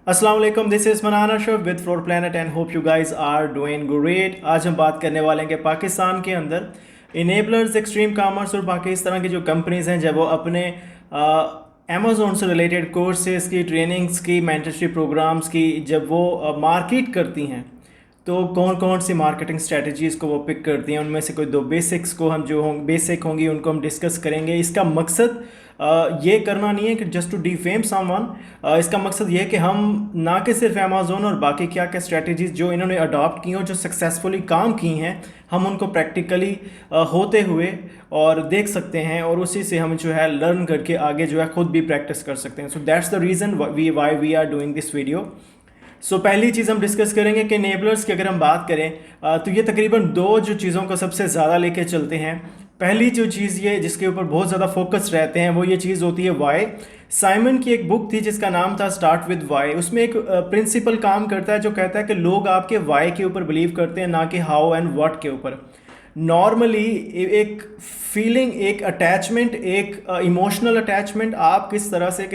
अस्सलाम वालेकुम, this is Manan Ashraf with floor plant and hope you guys are doing great. आज हम बात करने वाले हैं कि पाकिस्तान के अंदर इनेबलर्स, एक्सट्रीम कामर्स और बाकी इस तरह की जो कंपनीज़ हैं जब वो अपने अमेज़ोन से रिलेटेड कोर्सेज़ की, ट्रेनिंग्स की, मेंटरशिप प्रोग्राम्स की जब वो मार्केट करती हैं तो कौन कौन सी मार्केटिंग स्ट्रेटजीज़ को वो पिक करती हैं। उनमें से कोई दो बेसिक्स को हम जो बेसिक होंगी उनको हम डिस्कस करेंगे। इसका मकसद ये करना नहीं है कि जस्ट टू डिफेम समवन। इसका मकसद ये है कि हम ना कि सिर्फ अमेज़ोन और बाकी क्या क्या स्ट्रेटजीज़ जो इन्होंने अडॉप्ट की हों, जो सक्सेसफुली काम की हैं, हम उनको प्रैक्टिकली होते हुए और देख सकते हैं और उसी से हम जो है लर्न करके आगे जो है ख़ुद भी प्रैक्टिस कर सकते हैं। So that's the reason why we are doing this video. So पहली चीज़ हम डिस्कस करेंगे कि नेबलर्स की अगर हम बात करें तो ये तकरीबन दो जो चीज़ों को सबसे ज़्यादा लेके चलते हैं। पहली जो चीज़ ये जिसके ऊपर बहुत ज़्यादा फोकस रहते हैं वो ये चीज़ होती है वाई। साइमन की एक बुक थी जिसका नाम था स्टार्ट विद वाई। उसमें एक प्रिंसिपल काम करता है जो कहता है कि लोग आपके वाई के ऊपर बिलीव करते हैं, ना कि हाउ एंड व्हाट के ऊपर। नॉर्मली एक फीलिंग, एक अटैचमेंट, एक इमोशनल अटैचमेंट, आप किस तरह से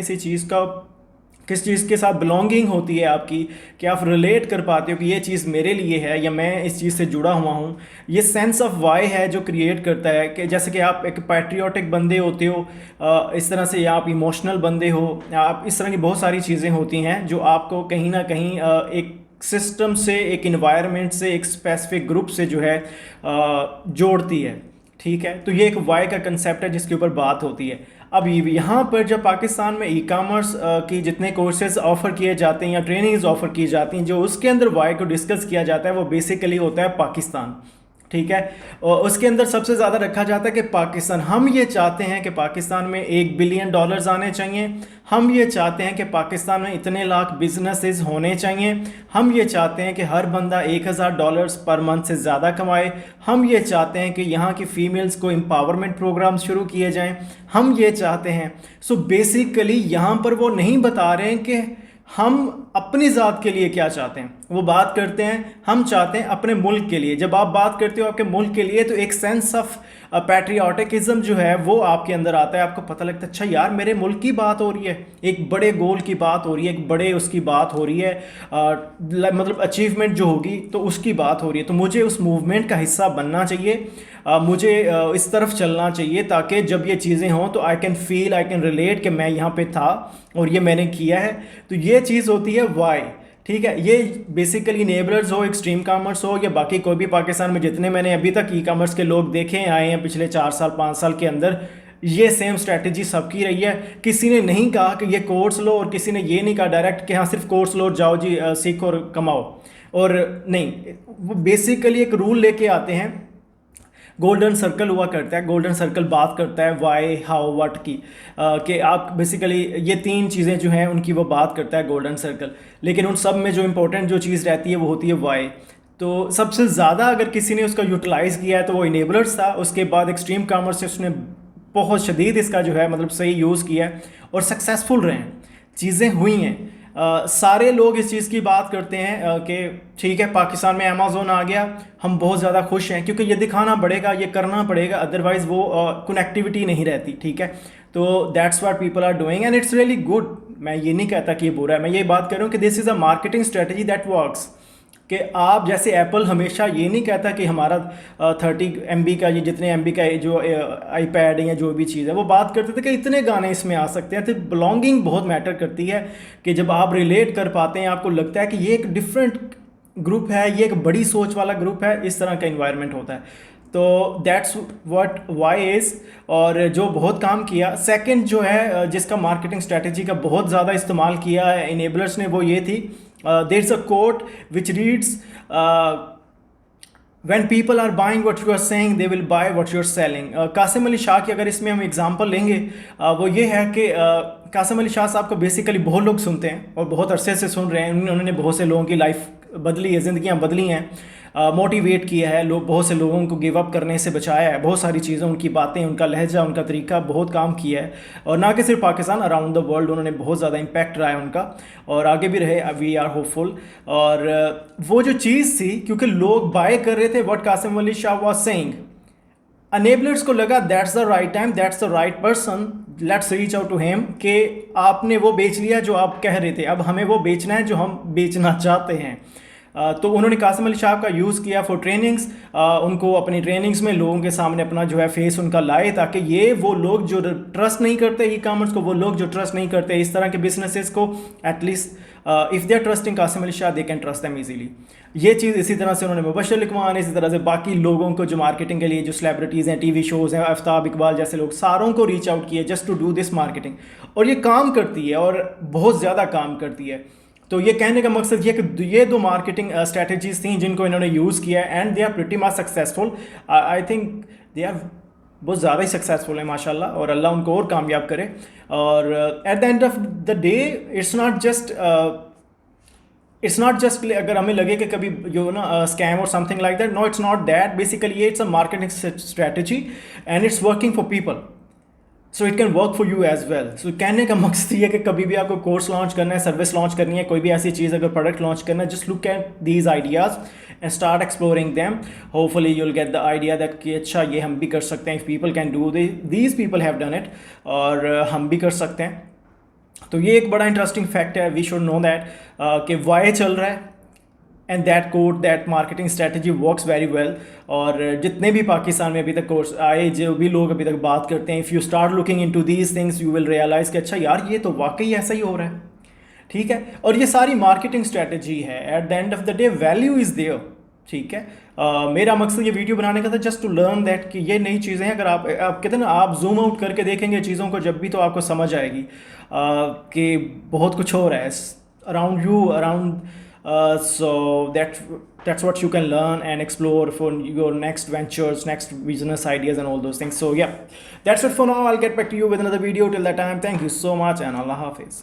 किस चीज़ के साथ बिलोंगिंग होती है आपकी, कि आप रिलेट कर पाते हो कि ये चीज़ मेरे लिए है या मैं इस चीज़ से जुड़ा हुआ हूँ। ये सेंस ऑफ वाई है जो क्रिएट करता है कि जैसे कि आप एक पैट्रियोटिक बंदे होते हो, इस तरह से, या आप इमोशनल बंदे हो, आप इस तरह की बहुत सारी चीज़ें होती हैं जो आपको कहीं ना कहीं एक सिस्टम से, एक इन्वायरमेंट से, एक स्पेसिफिक ग्रुप से जो है जोड़ती है। ठीक है, तो ये एक वाई का कंसेप्ट है जिसके ऊपर बात होती है। अब यहाँ पर जब पाकिस्तान में ई कामर्स की जितने कोर्सेज ऑफ़र किए जाते हैं या ट्रेनिंग्स ऑफ़र की जाती हैं, जो उसके अंदर वाई को डिस्कस किया जाता है वो बेसिकली होता है पाकिस्तान। ठीक है, और उसके अंदर सबसे ज़्यादा रखा जाता है कि पाकिस्तान, हम ये चाहते हैं कि पाकिस्तान में $1 बिलियन आने चाहिए, हम ये चाहते हैं कि पाकिस्तान में इतने लाख बिजनेसेस होने चाहिए, हम ये चाहते हैं कि हर बंदा $1000 पर मंथ से ज़्यादा कमाए, हम ये चाहते हैं कि यहाँ की फ़ीमेल्स को एम्पावरमेंट प्रोग्राम शुरू किए जाएं, हम ये चाहते हैं। सो बेसिकली यहाँ पर वो नहीं बता रहे हैं कि हम अपनी ज़ात के लिए क्या चाहते हैं, वो बात करते हैं हम चाहते हैं अपने मुल्क के लिए। जब आप बात करते हो आपके मुल्क के लिए तो एक सेंस ऑफ पैट्रियाटिकिज्म जो है वो आपके अंदर आता है। आपको पता लगता है अच्छा यार मेरे मुल्क की बात हो रही है, एक बड़े गोल की बात हो रही है, एक बड़े उसकी बात हो रही है, मतलब अचीवमेंट जो होगी तो उसकी बात हो रही है, तो मुझे उस मूवमेंट का हिस्सा बनना चाहिए, मुझे इस तरफ चलना चाहिए ताकि जब ये चीज़ें हों तो I can feel, I can relate कि मैं यहाँ पे था और ये मैंने किया है। तो ये चीज़ होती है वाई। ठीक है, ये बेसिकली इनेबलर्स हो, एक्सट्रीम कामर्स हो या बाकी कोई भी पाकिस्तान में जितने मैंने अभी तक ई कामर्स के लोग देखे आए हैं पिछले 4 साल 5 साल के अंदर, ये सेम स्ट्रैटेजी सबकी रही है। किसी ने नहीं कहा कि ये कोर्स लो और किसी ने ये नहीं कहा डायरेक्ट कि हाँ सिर्फ कोर्स लो, जाओ जी सीखो और कमाओ, और नहीं, वो बेसिकली एक रूल लेके आते हैं। गोल्डन सर्कल हुआ करता है, गोल्डन सर्कल बात करता है वाई हाउ व्हाट की, कि आप बेसिकली ये तीन चीज़ें जो हैं उनकी वो बात करता है गोल्डन सर्कल। लेकिन उन सब में जो इंपॉर्टेंट जो चीज़ रहती है वो होती है वाई। तो सबसे ज़्यादा अगर किसी ने उसका यूटिलाइज़ किया है तो वो इनेबलर्स था। उसके बाद एक्सट्रीम कामर्स से उसने बहुत शदीद इसका जो है मतलब सही यूज़ किया है और सक्सेसफुल रहे हैं, चीज़ें हुई हैं। सारे लोग इस चीज़ की बात करते हैं कि ठीक है पाकिस्तान में अमेज़ोन आ गया, हम बहुत ज़्यादा खुश हैं, क्योंकि ये दिखाना पड़ेगा, ये करना पड़ेगा, अदरवाइज़ वो कनेक्टिविटी नहीं रहती। ठीक है, तो that's what people are doing and it's really good. मैं ये नहीं कहता कि ये बुरा है, मैं ये बात कर रहा हूँ कि this is a marketing strategy that works. कि आप जैसे एप्पल हमेशा ये नहीं कहता कि हमारा 30 MB का, ये जितने MB का जो आईपैड है या जो भी चीज़ है, वो बात करते थे कि इतने गाने इसमें आ सकते हैं। तो बिलोंगिंग बहुत मैटर करती है कि जब आप रिलेट कर पाते हैं, आपको लगता है कि ये एक डिफरेंट ग्रुप है, ये एक बड़ी सोच वाला ग्रुप है, इस तरह का इन्वायरमेंट होता है। तो दैट्स व्हाट वाई इज़। और जो बहुत काम किया, सेकंड जो है जिसका मार्केटिंग स्ट्रेटजी का बहुत ज़्यादा इस्तेमाल किया है इनेबलर्स ने, वो ये थी, there is a quote which reads when people are buying what you are saying they will buy what you are selling। Qasim Ali Shah की अगर इसमें हम एग्जांपल लेंगे वो ये है कि कासिम अली शाह साहब को बेसिकली बहुत लोग सुनते हैं और बहुत अरसे से सुन रहे हैं। उन्होंने बहुत से लोगों की लाइफ बदली है, ज़िंदगियाँ बदली हैं, मोटिवेट किया है, लोग बहुत से लोगों को गिव अप करने से बचाया है, बहुत सारी चीज़ें, उनकी बातें, उनका लहजा, उनका तरीका, बहुत काम किया है। और ना कि सिर्फ पाकिस्तान, अराउंड द वर्ल्ड उन्होंने बहुत ज़्यादा इम्पैक्ट रहा है उनका, और आगे भी रहे। We are hopeful. और वो जो चीज़ थी, क्योंकि लोग बाय कर रहे थे what Qasim Ali Shah was saying, enablers को लगा that's the right time, that's the right person, let's reach out to him कि आपने वो बेच लिया जो आप कह रहे थे, अब हमें वो बेचना है जो हम बेचना चाहते हैं। तो उन्होंने कासिम अली शाह का यूज़ किया फॉर ट्रेनिंग्स, उनको अपनी ट्रेनिंग्स में लोगों के सामने अपना जो है फेस उनका लाए, ताकि ये वो लोग जो ट्रस्ट नहीं करते ई कामर्स को, वो लोग जो ट्रस्ट नहीं करते इस तरह के बिजनेसेस को, at least if they are trusting Qasim Ali Shah they can trust them easily. ये चीज़ इसी तरह से उन्होंने मुबशर लिखवान, इसी तरह से बाकी लोगों को जो मार्केटिंग के लिए जो सेलिब्रिटीज़ हैं, टीवी शोज़ हैं, आफ्ताब इकबाल जैसे लोग, सारों को रीच आउट किए just to do this marketing. और ये काम करती है और बहुत ज़्यादा काम करती है। तो ये कहने का मकसद ये कि ये दो मार्केटिंग स्ट्रेटजीज थी जिनको इन्होंने यूज़ किया and they are pretty much successful. I think they are बहुत ज़्यादा ही सक्सेसफुल है माशाल्लाह, और अल्लाह उनको और कामयाब करे। और at the end of the day it's not just अगर हमें लगे कि कभी जो ना स्कैम और something like that, no it's not that. Basically it's a marketing strategy and it's working for people, so it can work for you as well. So कहने का मकसद ये है कि कभी भी आपको कोर्स लॉन्च करना है, सर्विस लॉन्च करनी है, कोई भी ऐसी चीज़ अगर प्रोडक्ट लॉन्च करना है, just look at these ideas and start exploring them. Hopefully you will get the idea that कि अच्छा ये हम भी कर सकते हैं, if people can do these people have done it, और हम भी कर सकते हैं। तो ये एक बड़ा इंटरेस्टिंग फैक्ट है, वी शुड नो दैट कि वाई चल रहा है and that code that marketing strategy works very well. और जितने भी पाकिस्तान में अभी तक कोर्स आए, जो भी लोग अभी तक बात करते हैं, if you start looking into these things you will realize कि अच्छा यार ये तो वाकई ऐसा ही हो रहा है, ठीक है। और ये सारी मार्केटिंग स्ट्रेटजी है, at the end of the day value is there, ठीक है। मेरा मकसद ये वीडियो बनाने का था जस्ट टू लर्न दैट कि ये नई चीज़ें हैं। अगर आप कहते हैं ना, आप जूम आउट करके देखेंगे चीज़ों को जब भी, तो आपको समझ आएगी कि बहुत कुछ हो रहा है around you, around so that's what you can learn and explore for your next ventures, next business ideas and all those things. So yeah, that's it for now. I'll get back to you with another video. Till that time, thank you so much and Allah Hafiz.